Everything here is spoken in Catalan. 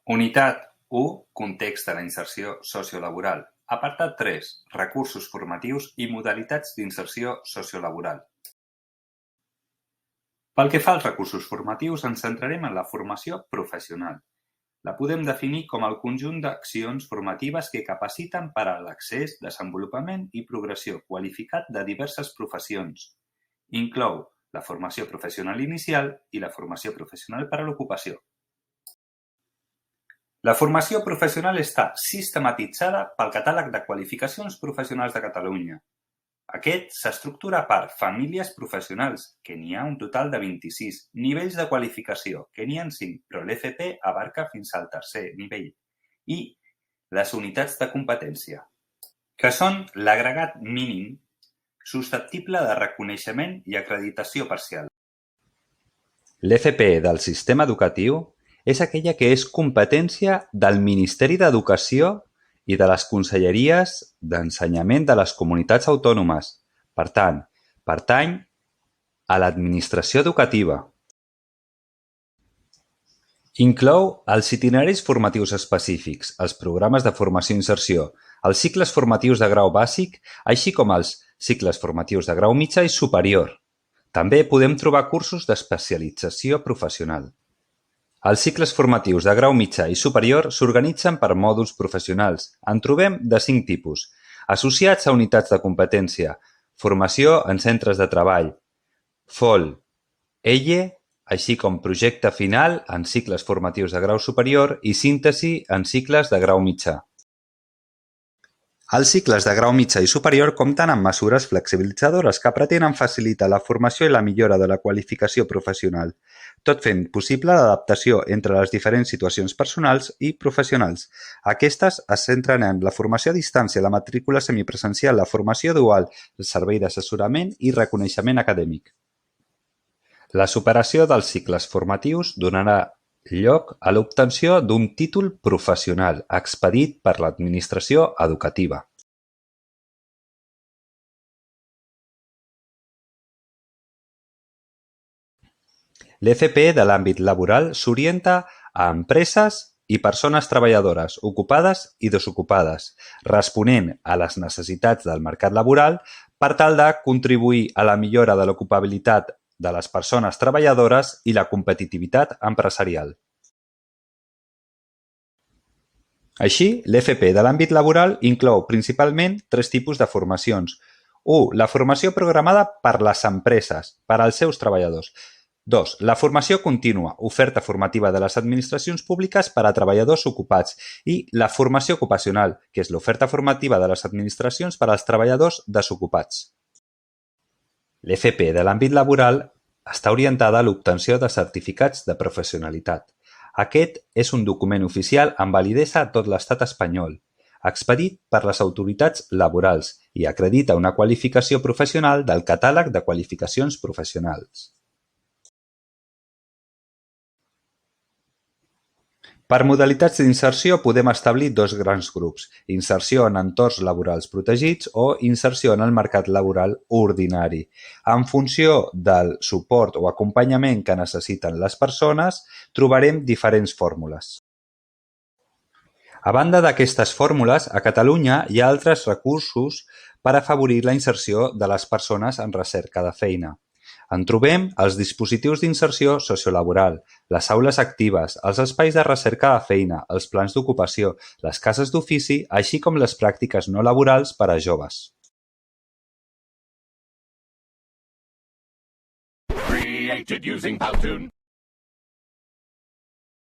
Unitat 1. Context de la inserció sociolaboral. Apartat 3. Recursos formatius i modalitats d'inserció sociolaboral. Pel que fa als recursos formatius, ens centrarem en la formació professional. La podem definir com el conjunt d'accions formatives que capaciten per a l'accés, desenvolupament i progressió qualificat de diverses professions. Inclou la formació professional inicial i la formació professional per a l'ocupació. La formació professional està sistematitzada pel Catàleg de Qualificacions Professionals de Catalunya. Aquest s'estructura per famílies professionals, que n'hi ha un total de 26, nivells de qualificació, que n'hi ha 5, però l'FP abarca fins al tercer nivell, i les unitats de competència, que són l'agregat mínim susceptible de reconeixement i acreditació parcial. L'FP del sistema educatiu és aquella que és competència del Ministeri d'Educació i de les conselleries d'ensenyament de les comunitats autònomes. Per tant, pertany a l'administració educativa. Inclou els itineraris formatius específics, els programes de formació i inserció, els cicles formatius de grau bàsic, així com els cicles formatius de grau mitjà i superior. També podem trobar cursos d'especialització professional. Els cicles formatius de grau mitjà i superior s'organitzen per mòduls professionals. En trobem de 5 tipus: associats a unitats de competència, formació en centres de treball, FOL, EIE, així com projecte final en cicles formatius de grau superior i síntesi en cicles de grau mitjà. Els cicles de grau mitjà i superior compten amb mesures flexibilitzadores que pretenen facilitar la formació i la millora de la qualificació professional, tot fent possible l'adaptació entre les diferents situacions personals i professionals. Aquestes es centren en la formació a distància, la matrícula semipresencial, la formació dual, el servei d'assessorament i reconeixement acadèmic. La superació dels cicles formatius donarà lloc a l'obtenció d'un títol professional expedit per l'administració educativa. L'FP de l'àmbit laboral s'orienta a empreses i persones treballadores ocupades i desocupades, responent a les necessitats del mercat laboral per tal de contribuir a la millora de l'ocupabilitat de les persones treballadores i la competitivitat empresarial. Així, l'FP de l'àmbit laboral inclou principalment 3 tipus de formacions. 1. La formació programada per les empreses, per als seus treballadors. 2. La formació contínua, oferta formativa de les administracions públiques per a treballadors ocupats. I la formació ocupacional, que és l'oferta formativa de les administracions per als treballadors desocupats. L'FP de l'àmbit laboral està orientada a l'obtenció de certificats de professionalitat. Aquest és un document oficial amb validesa a tot l'estat espanyol, expedit per les autoritats laborals i acredita una qualificació professional del Catàleg de Qualificacions Professionals. Per modalitats d'inserció podem establir 2 grans grups: inserció en entorns laborals protegits o inserció en el mercat laboral ordinari. En funció del suport o acompanyament que necessiten les persones, trobarem diferents fórmules. A banda d'aquestes fórmules, a Catalunya hi ha altres recursos per afavorir la inserció de les persones en recerca de feina. En trobem els dispositius d'inserció sociolaboral, les aules actives, els espais de recerca de feina, els plans d'ocupació, les cases d'ofici, així com les pràctiques no laborals per a joves. Created using Powtoon.